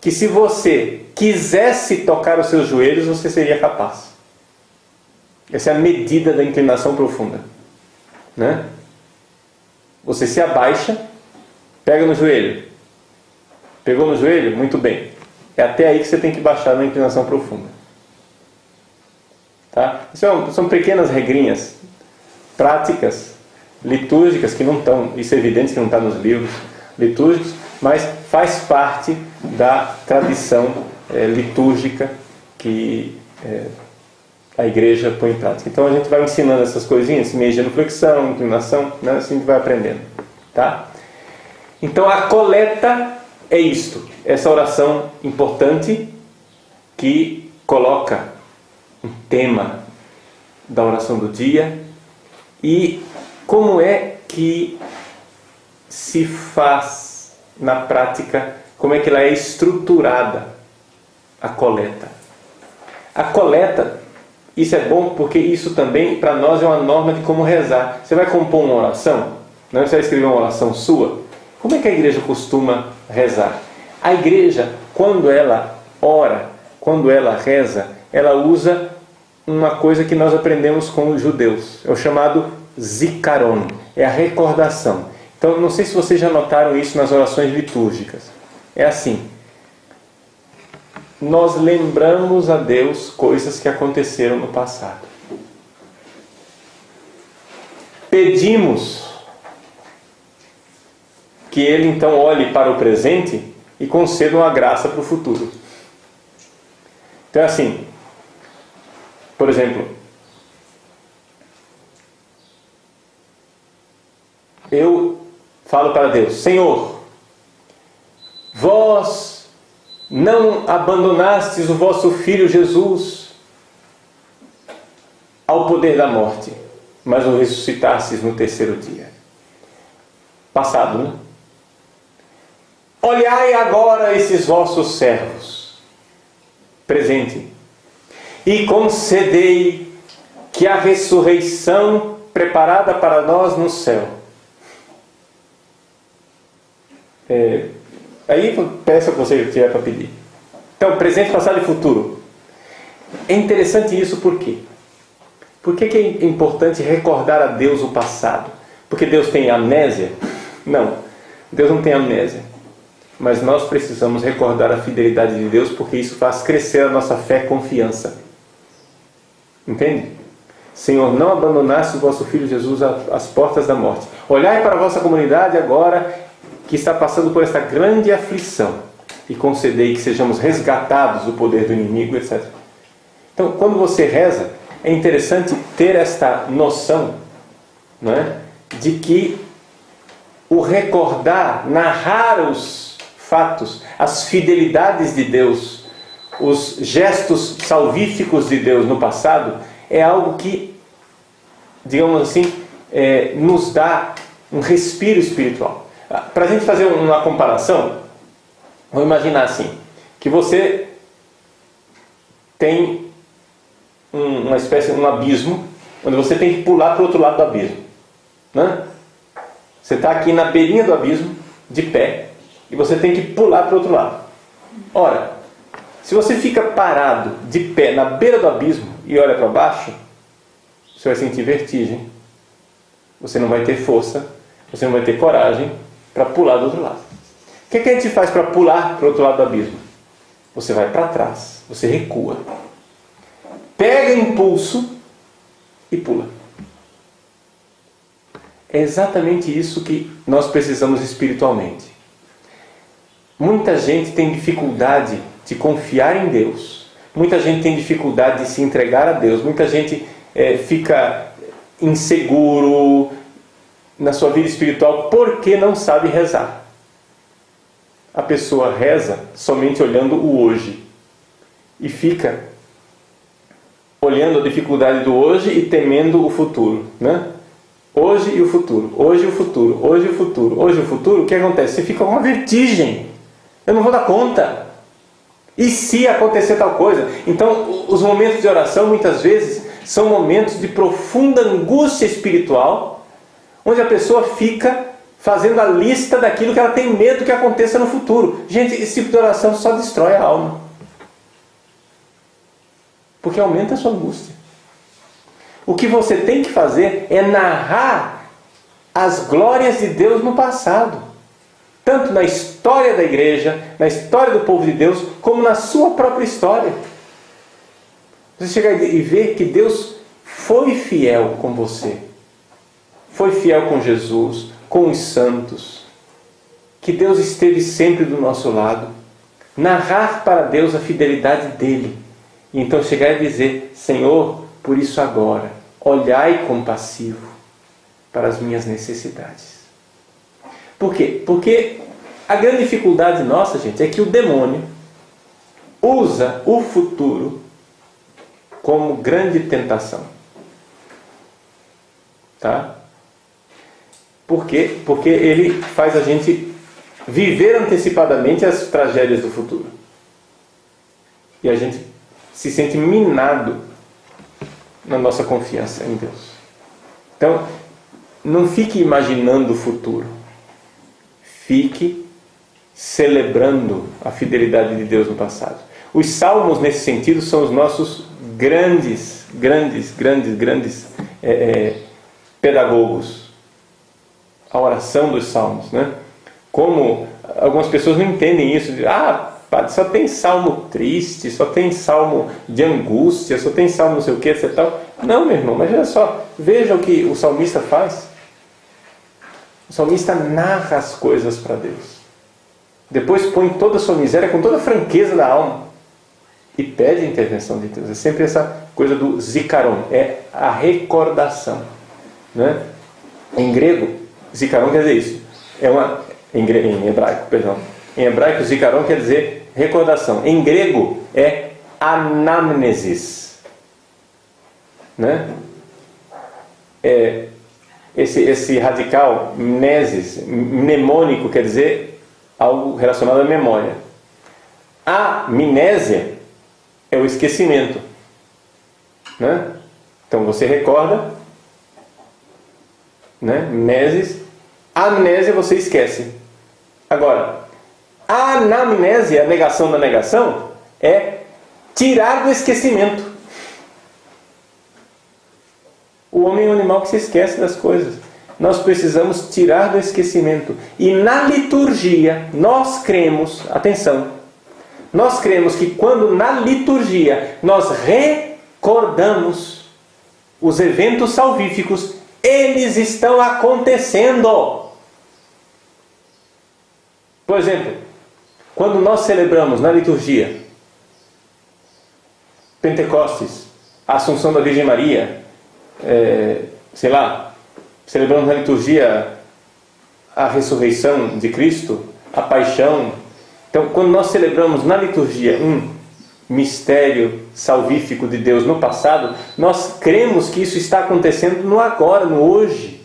que se você quisesse tocar os seus joelhos, você seria capaz. Essa é a medida da inclinação profunda, né? Você se abaixa, pega no joelho. Pegou no joelho? Muito bem. É até aí que você tem que baixar na inclinação profunda. Tá? São pequenas regrinhas práticas, litúrgicas, que não estão, isso é evidente que não está nos livros litúrgicos, mas faz parte da tradição litúrgica que a igreja põe em prática. Então a gente vai ensinando essas coisinhas, meio genuflexão, inclinação, né? Assim a gente vai aprendendo. Tá? Então a coleta é isto, essa oração importante que coloca um tema da oração do dia e como é que se faz na prática, como é que ela é estruturada, a coleta. A coleta, isso é bom porque isso também para nós é uma norma de como rezar. Você vai compor uma oração, não é? Você vai escrever uma oração sua. Como é que a igreja costuma rezar? A igreja, quando ela ora, quando ela reza, ela usa uma coisa que nós aprendemos com os judeus. É o chamado zikaron, é a recordação. Então, não sei se vocês já notaram isso nas orações litúrgicas. É assim: nós lembramos a Deus coisas que aconteceram no passado. Pedimos que Ele então olhe para o presente e conceda uma graça para o futuro. Então é assim, por exemplo, eu falo para Deus: Senhor, vós não abandonastes o vosso Filho Jesus ao poder da morte, mas o ressuscitastes no terceiro dia. Passado, né? Olhai agora esses vossos servos, presente, e concedei que a ressurreição preparada para nós no céu. Aí peça o que você tiver para pedir. Então, presente, passado e futuro. É interessante isso por quê? Por que é importante recordar a Deus o passado? Porque Deus tem amnésia? Não, Deus não tem amnésia. Mas nós precisamos recordar a fidelidade de Deus, porque isso faz crescer a nossa fé e confiança. Entende? Senhor, não abandonaste o vosso Filho Jesus às portas da morte. Olhai para a vossa comunidade agora, que está passando por esta grande aflição, e concedei que sejamos resgatados do poder do inimigo, etc. Então, quando você reza, é interessante ter esta noção, não é? De que o recordar, narrar os fatos, as fidelidades de Deus, os gestos salvíficos de Deus no passado, é algo que, digamos assim, nos dá um respiro espiritual. Para a gente fazer uma comparação, vamos imaginar assim, que você tem uma espécie de um abismo, onde você tem que pular para o outro lado do abismo, né? Você está aqui na beirinha do abismo, de pé, e você tem que pular para o outro lado. Ora, se você fica parado, de pé, na beira do abismo, e olha para baixo, você vai sentir vertigem, você não vai ter força, você não vai ter coragem para pular do outro lado. O que a gente faz para pular para o outro lado do abismo? Você vai para trás, você recua, pega impulso e pula. É exatamente isso que nós precisamos espiritualmente. Muita gente tem dificuldade de confiar em Deus. Muita gente tem dificuldade de se entregar a Deus. Muita gente fica inseguro na sua vida espiritual porque não sabe rezar. A pessoa reza somente olhando o hoje e fica olhando a dificuldade do hoje e temendo o futuro, né? Hoje e o futuro, hoje e o futuro, hoje e o futuro, hoje e o futuro. O que acontece? Você fica com uma vertigem. Eu não vou dar conta. E se acontecer tal coisa? Então, os momentos de oração, muitas vezes, são momentos de profunda angústia espiritual, onde a pessoa fica fazendo a lista daquilo que ela tem medo que aconteça no futuro. Gente, esse tipo de oração só destrói a alma. Porque aumenta a sua angústia. O que você tem que fazer é narrar as glórias de Deus no passado. Tanto na história da igreja, na história do povo de Deus, como na sua própria história. Você chegar e ver que Deus foi fiel com você. Foi fiel com Jesus, com os santos. Que Deus esteve sempre do nosso lado. Narrar para Deus a fidelidade dele. E então chegar e dizer: Senhor, por isso agora, olhai compassivo para as minhas necessidades. Por quê? Porque a grande dificuldade nossa, gente, é que o demônio usa o futuro como grande tentação. Tá? Por quê? Porque ele faz a gente viver antecipadamente as tragédias do futuro. E a gente se sente minado na nossa confiança em Deus. Então, não fique imaginando o futuro. Fique celebrando a fidelidade de Deus no passado. Os salmos, nesse sentido, são os nossos grandes pedagogos. A oração dos salmos, né? Como algumas pessoas não entendem isso. Padre, só tem salmo triste, só tem salmo de angústia, só tem salmo não sei o que, etc. Não, meu irmão, mas olha só, veja o que o salmista faz. O salmista narra as coisas para Deus. Depois põe toda a sua miséria com toda a franqueza da alma e pede a intervenção de Deus. É sempre essa coisa do zikaron, é a recordação, né? Em grego, zikaron quer dizer isso. Em hebraico, perdão. Em hebraico, zikaron quer dizer recordação. Em grego, é anamnesis. Né? Esse radical, mnesis, mnemônico, quer dizer algo relacionado à memória. A amnésia é o esquecimento. Né? Então você recorda, né? Mnesis. Amnésia você esquece. Agora, a anamnésia, a negação da negação, é tirar do esquecimento. O homem é um animal que se esquece das coisas. Nós precisamos tirar do esquecimento. E na liturgia, nós cremos, atenção, nós cremos que quando na liturgia nós recordamos os eventos salvíficos, eles estão acontecendo. Por exemplo, quando nós celebramos na liturgia Pentecostes, a Assunção da Virgem Maria, celebramos na liturgia a ressurreição de Cristo, a paixão. Então, quando nós celebramos na liturgia um mistério salvífico de Deus no passado, nós cremos que isso está acontecendo no agora, no hoje.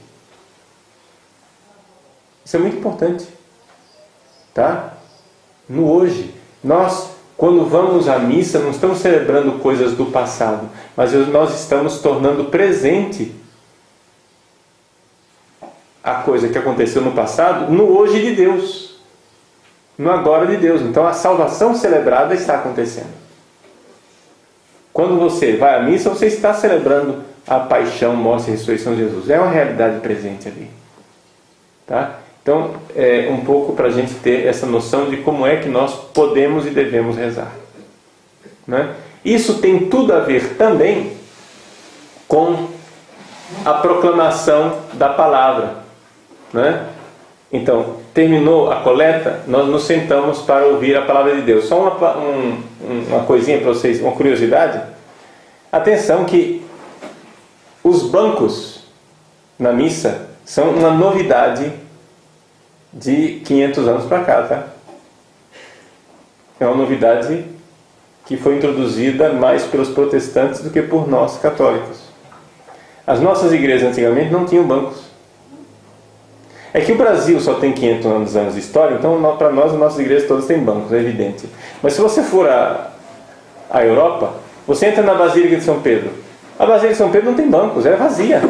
Isso é muito importante. Tá? No hoje. Nós, quando vamos à missa, não estamos celebrando coisas do passado, mas nós estamos tornando presente a coisa que aconteceu no passado, no hoje de Deus, no agora de Deus. Então a salvação celebrada está acontecendo. Quando você vai à missa, você está celebrando a paixão, morte e ressurreição de Jesus. É uma realidade presente ali. Tá? Então, é um pouco para a gente ter essa noção de como é que nós podemos e devemos rezar. Né? Isso tem tudo a ver também com a proclamação da palavra. Né? Então, terminou a coleta, nós nos sentamos para ouvir a palavra de Deus. Só uma coisinha para vocês, uma curiosidade. Atenção que os bancos na missa são uma novidade de 500 anos para cá, tá? É uma novidade que foi introduzida mais pelos protestantes do que por nós católicos. As nossas igrejas antigamente não tinham bancos. É que o Brasil só tem 500 anos de história, então para nós, as nossas igrejas todas têm bancos, é evidente. Mas se você for à Europa, você entra na Basílica de São Pedro. A Basílica de São Pedro não tem bancos, é vazia.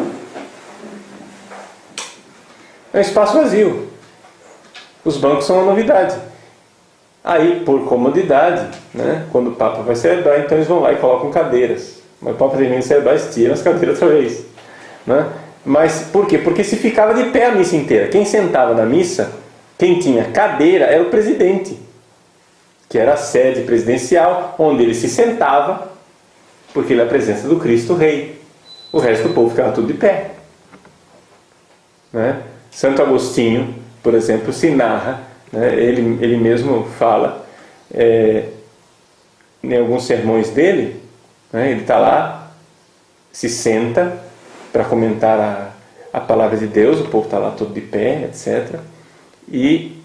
É um espaço vazio. Os bancos são uma novidade. Aí, por comodidade, né, quando o Papa vai celebrar, então eles vão lá e colocam cadeiras. Mas o Papa termina de celebrar, eles tiram as cadeiras outra vez. Né? Mas por quê? Porque se ficava de pé a missa inteira. Quem sentava na missa, quem tinha cadeira, era o presidente, que era a sede presidencial, onde ele se sentava, porque ele é a presença do Cristo Rei. O resto do povo ficava tudo de pé. Né? Santo Agostinho, por exemplo, se narra, né? ele mesmo fala, em alguns sermões dele, né? Ele está lá, se senta para comentar a palavra de Deus, o povo está lá todo de pé, etc. E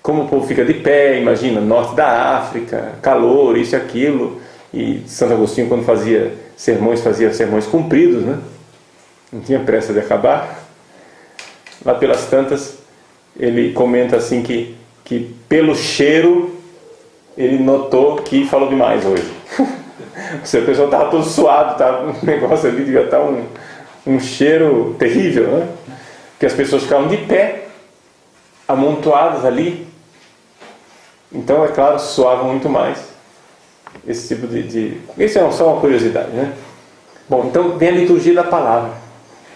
como o povo fica de pé, imagina, norte da África, calor, isso e aquilo, e Santo Agostinho, quando fazia sermões compridos, né? Não tinha pressa de acabar. Lá pelas tantas, ele comenta assim que pelo cheiro ele notou que falou demais hoje. O pessoal estava todo suado, tava, o negócio ali devia estar um cheiro terrível, né? Porque as pessoas ficavam de pé, amontoadas ali. Então, é claro, suavam muito mais. Esse tipo Isso é só uma curiosidade, né? Bom, então vem a liturgia da palavra.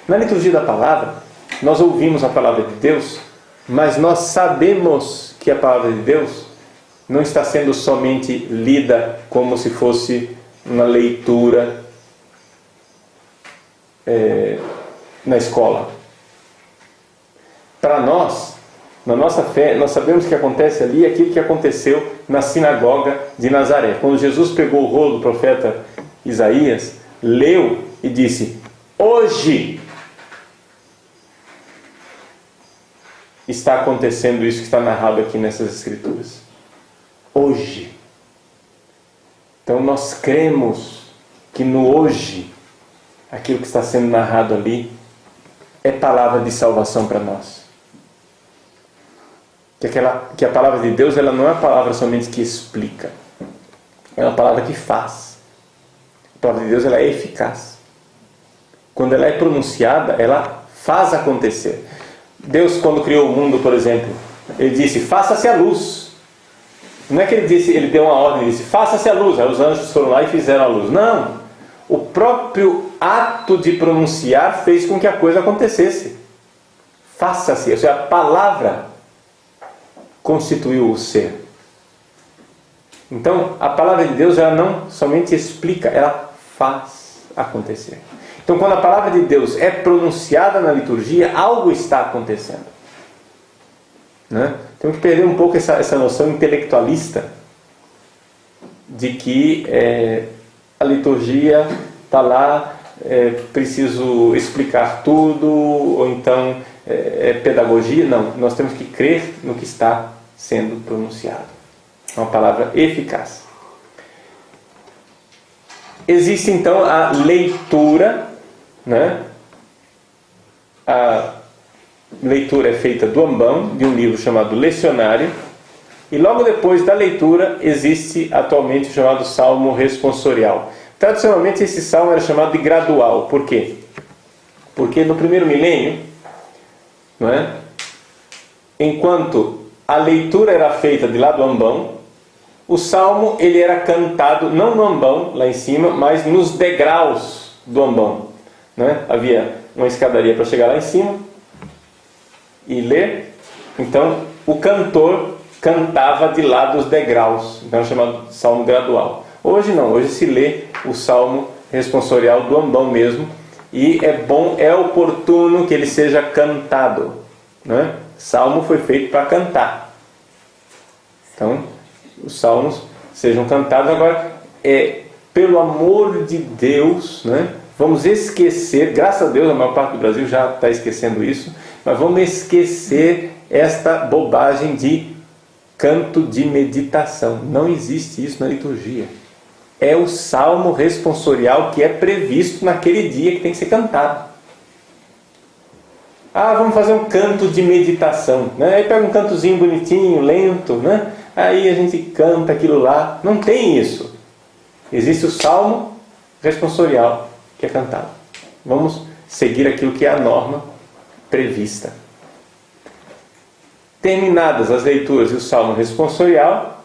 Na liturgia da palavra, nós ouvimos a palavra de Deus, mas nós sabemos que a palavra de Deus não está sendo somente lida como se fosse uma leitura na escola. Para nós, na nossa fé, nós sabemos que acontece ali aquilo que aconteceu na sinagoga de Nazaré. Quando Jesus pegou o rolo do profeta Isaías, leu e disse: hoje está acontecendo isso que está narrado aqui nessas escrituras. Hoje. Então nós cremos que no hoje, aquilo que está sendo narrado ali é palavra de salvação para nós. Que a palavra de Deus, ela não é uma palavra somente que explica, é uma palavra que faz. A palavra de Deus, ela é eficaz. Quando ela é pronunciada, ela faz acontecer. Deus, quando criou o mundo, por exemplo, ele disse: faça-se a luz. Não é que ele deu uma ordem e disse: faça-se a luz. Aí os anjos foram lá e fizeram a luz. Não. O próprio ato de pronunciar fez com que a coisa acontecesse. Faça-se. Ou seja, a palavra constituiu o ser. Então, a palavra de Deus, ela não somente explica, ela faz acontecer. Então, quando a palavra de Deus é pronunciada na liturgia, algo está acontecendo. Né? Temos que perder um pouco essa noção intelectualista de que a liturgia está lá, preciso explicar tudo, ou então é pedagogia. Não, nós temos que crer no que está sendo pronunciado. É uma palavra eficaz. Existe então a leitura, né? A leitura é feita do ambão, de um livro chamado Lecionário, e logo depois da leitura existe atualmente o chamado Salmo Responsorial. Tradicionalmente esse salmo era chamado de gradual. Por quê? Porque no primeiro milênio, não é? Enquanto a leitura era feita de lá do ambão, o salmo ele era cantado não no ambão, lá em cima, mas nos degraus do ambão. Né? Havia uma escadaria para chegar lá em cima e ler. Então o cantor cantava de lá dos degraus. Então é chamado salmo gradual. Hoje não, hoje se lê o salmo responsorial do ambão mesmo. E é bom, é oportuno que ele seja cantado. né? Salmo foi feito para cantar. Então, os salmos sejam cantados. Agora, pelo amor de Deus, né? Vamos esquecer, graças a Deus a maior parte do Brasil já está esquecendo isso, mas vamos esquecer esta bobagem de canto de meditação. Não existe isso na liturgia. É o salmo responsorial que é previsto naquele dia que tem que ser cantado. Vamos fazer um canto de meditação, né? Aí pega um cantozinho bonitinho, lento, né? Aí a gente canta aquilo lá. Não tem isso. Existe o salmo responsorial que é cantado. Vamos seguir aquilo que é a norma prevista. Terminadas as leituras e o salmo responsorial,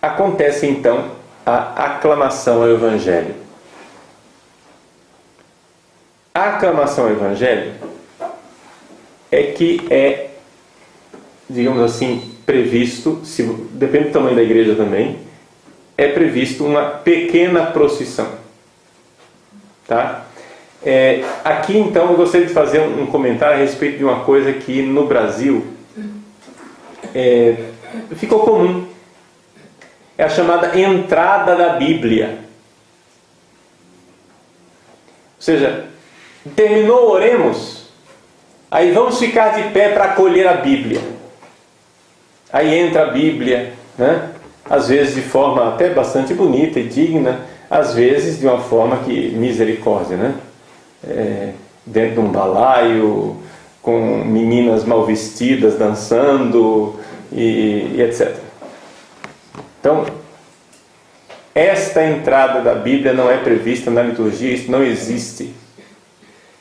acontece então a aclamação ao Evangelho. A aclamação ao Evangelho digamos assim, previsto, depende do tamanho da igreja também, é previsto uma pequena procissão. Tá? Aqui então eu gostaria de fazer um comentário a respeito de uma coisa que no Brasil ficou comum. É a chamada entrada da Bíblia. Ou seja, terminou, oremos, aí vamos ficar de pé para acolher a Bíblia. Aí entra a Bíblia, né? Às vezes de forma até bastante bonita e digna, às vezes de uma forma que misericórdia, né? Dentro de um balaio, com meninas mal vestidas dançando e etc. Então, esta entrada da Bíblia não é prevista na liturgia, isso não existe.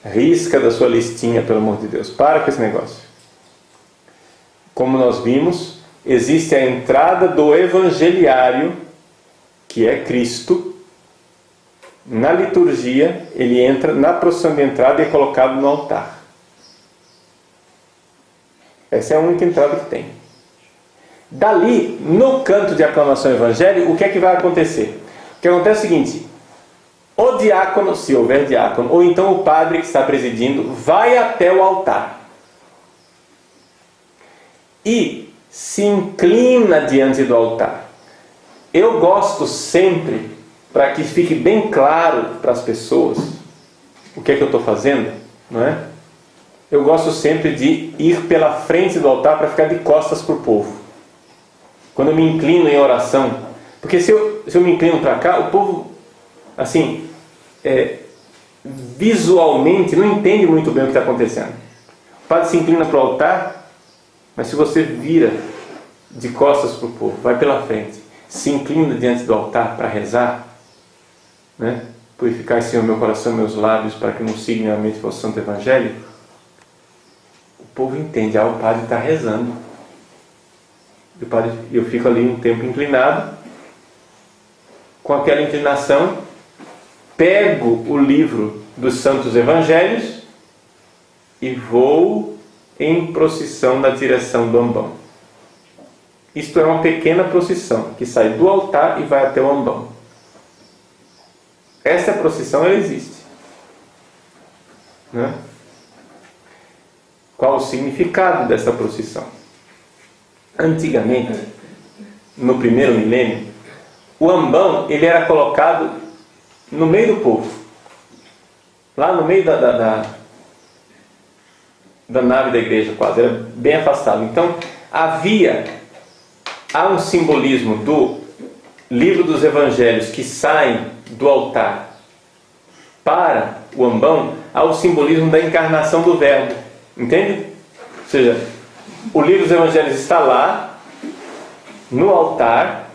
Risca da sua listinha, pelo amor de Deus. Para com esse negócio. Como nós vimos, existe a entrada do evangeliário, que é Cristo. Na liturgia, ele entra na procissão de entrada e é colocado no altar. Essa é a única entrada que tem. Dali, no canto de aclamação ao Evangelho, o que é que vai acontecer? O que acontece é o seguinte: o diácono, se houver diácono, ou então o padre que está presidindo, vai até o altar e se inclina diante do altar. Eu gosto sempre, para que fique bem claro para as pessoas o que é que eu estou fazendo, não é? Eu gosto sempre de ir pela frente do altar para ficar de costas para o povo. Quando eu me inclino em oração, porque se eu me inclino para cá, o povo, assim, visualmente não entende muito bem o que está acontecendo. O padre se inclina para o altar, mas se você vira de costas para o povo, vai pela frente, se inclina diante do altar para rezar, né? Purificai, Senhor, meu coração e meus lábios, para que não siga minha mente o Santo Evangelho. O povo entende, o padre está rezando. Eu fico ali um tempo inclinado, com aquela inclinação, pego o livro dos Santos Evangelhos e vou em procissão na direção do ambão. Isto é uma pequena procissão que sai do altar e vai até o ambão. Essa procissão ela existe, né? Qual o significado dessa procissão? Antigamente, no primeiro milênio, o ambão ele era colocado no meio do povo, lá no meio da nave da igreja, quase, era bem afastado. Então há um simbolismo do livro dos evangelhos que saem do altar para o ambão, há o simbolismo da encarnação do verbo, entende? Ou seja, o livro dos evangelhos está lá, no altar,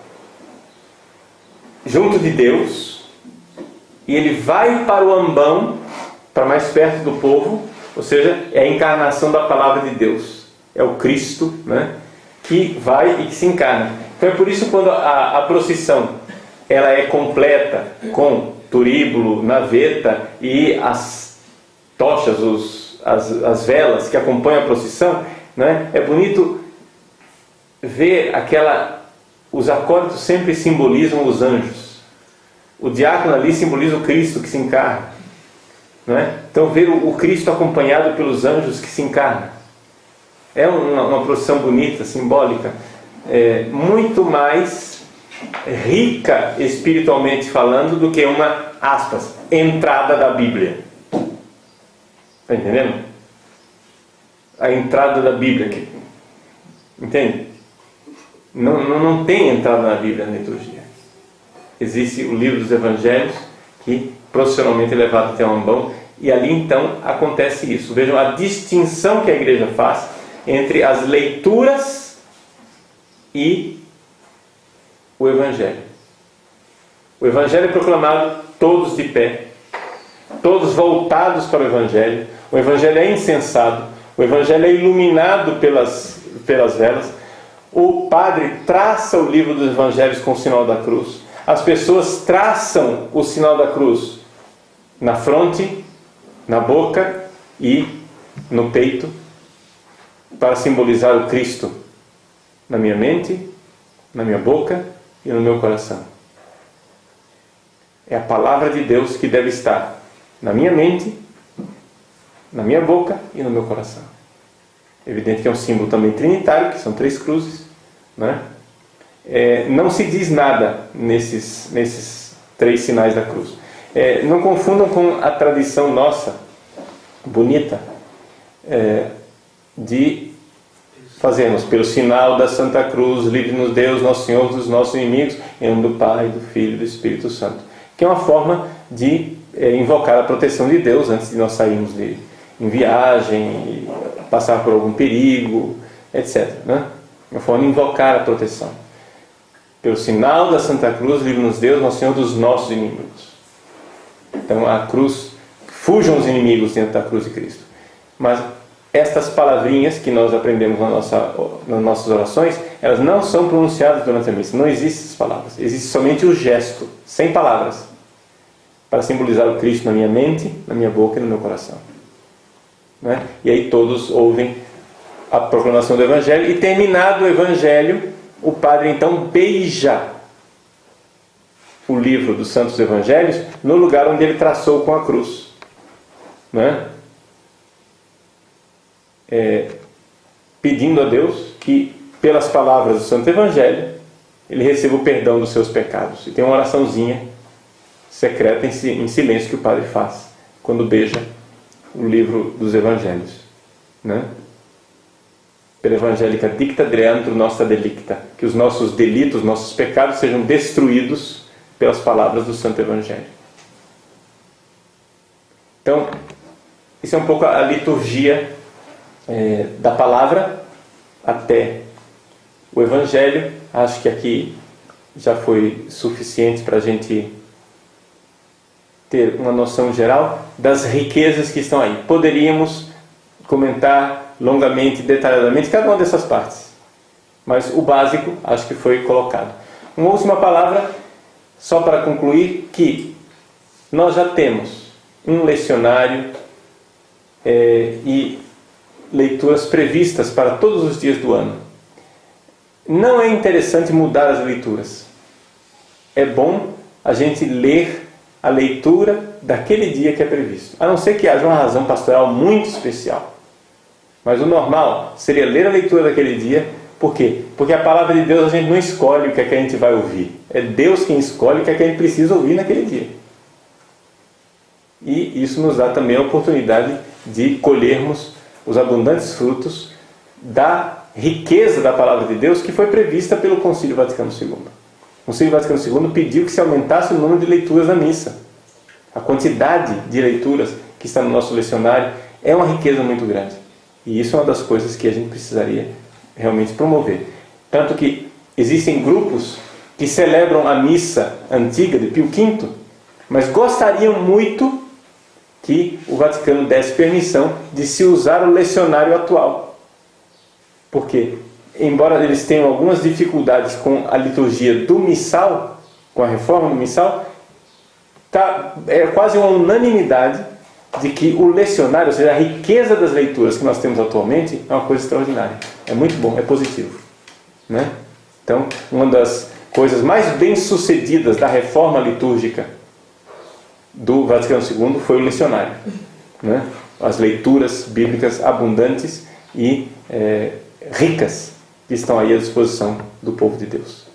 junto de Deus, e ele vai para o ambão, para mais perto do povo, ou seja, é a encarnação da palavra de Deus. É o Cristo, né, que vai e que se encarna. Então é por isso quando a procissão ela é completa, com turíbulo, naveta e as tochas, as velas que acompanham a procissão, né? É bonito ver os acólitos sempre simbolizam os anjos. O diácono ali simboliza o Cristo que se encarna, né? Então ver o Cristo acompanhado pelos anjos que se encarna. É uma procissão bonita, simbólica, muito mais rica espiritualmente falando do que uma, aspas, entrada da Bíblia. Está entendendo? A entrada da Bíblia aqui. Entende? Não tem entrada na Bíblia na liturgia. Existe o livro dos Evangelhos, que profissionalmente é levado até o ambão, e ali então acontece isso. Vejam a distinção que a igreja faz entre as leituras e o Evangelho. O Evangelho é proclamado todos de pé, todos voltados para o Evangelho. O Evangelho é incensado, o Evangelho é iluminado pelas velas. O padre traça o livro dos Evangelhos com o sinal da cruz. As pessoas traçam o sinal da cruz na fronte, na boca e no peito, para simbolizar o Cristo na minha mente, na minha boca e no meu coração. É a palavra de Deus que deve estar na minha mente, na minha boca e no meu coração. É evidente que é um símbolo também trinitário, que são 3 cruzes, né? Não se diz nada nesses 3 sinais da cruz. Não confundam com a tradição nossa, bonita, de fazermos pelo sinal da Santa Cruz, livre-nos Deus, nosso Senhor, dos nossos inimigos, em nome do Pai, do Filho e do Espírito Santo. Que é uma forma de invocar a proteção de Deus antes de nós sairmos em viagem, passar por algum perigo, etc. Né? Uma forma de invocar a proteção. Pelo sinal da Santa Cruz, livre-nos Deus, nosso Senhor, dos nossos inimigos. Então a cruz, fujam os inimigos dentro da cruz de Cristo. Mas estas palavrinhas que nós aprendemos nas nossas orações, elas não são pronunciadas durante a missa. Não existem essas palavras. Existe somente o gesto, sem palavras, para simbolizar o Cristo na minha mente, na minha boca e no meu coração. Né? E aí todos ouvem a proclamação do Evangelho. E terminado o Evangelho, o padre então beija o livro dos Santos Evangelhos no lugar onde ele traçou com a cruz. Né? Pedindo a Deus que, pelas palavras do Santo Evangelho, ele receba o perdão dos seus pecados. E tem uma oraçãozinha secreta em silêncio que o padre faz quando beija o livro dos Evangelhos, né? Pela Evangelica dicta dreantro nostra delicta, que os nossos delitos, nossos pecados sejam destruídos pelas palavras do Santo Evangelho. Então, isso é um pouco a liturgia da palavra até o Evangelho. Acho que aqui já foi suficiente para a gente ter uma noção geral das riquezas que estão aí. Poderíamos comentar longamente, detalhadamente cada uma dessas partes, mas o básico acho que foi colocado. Uma última palavra, só para concluir, que nós já temos um lecionário e leituras previstas para todos os dias do ano. Não é interessante mudar as leituras. É bom a gente ler a leitura daquele dia que é previsto, a não ser que haja uma razão pastoral muito especial. Mas o normal seria ler a leitura daquele dia. Por quê? Porque a palavra de Deus a gente não escolhe o que é que a gente vai ouvir. É Deus quem escolhe o que é que a gente precisa ouvir naquele dia. E isso nos dá também a oportunidade de colhermos os abundantes frutos da riqueza da palavra de Deus que foi prevista pelo Concílio Vaticano II. O Concílio Vaticano II pediu que se aumentasse o número de leituras na missa. A quantidade de leituras que está no nosso lecionário é uma riqueza muito grande. E isso é uma das coisas que a gente precisaria realmente promover. Tanto que existem grupos que celebram a missa antiga de Pio V, mas gostariam muito que o Vaticano desse permissão de se usar o lecionário atual. Porque, embora eles tenham algumas dificuldades com a liturgia do missal, com a reforma do missal, é quase uma unanimidade de que o lecionário, ou seja, a riqueza das leituras que nós temos atualmente, é uma coisa extraordinária. É muito bom, é positivo. Né? Então, uma das coisas mais bem-sucedidas da reforma litúrgica do Vaticano II foi o lecionário. Né? As leituras bíblicas abundantes e ricas que estão aí à disposição do povo de Deus.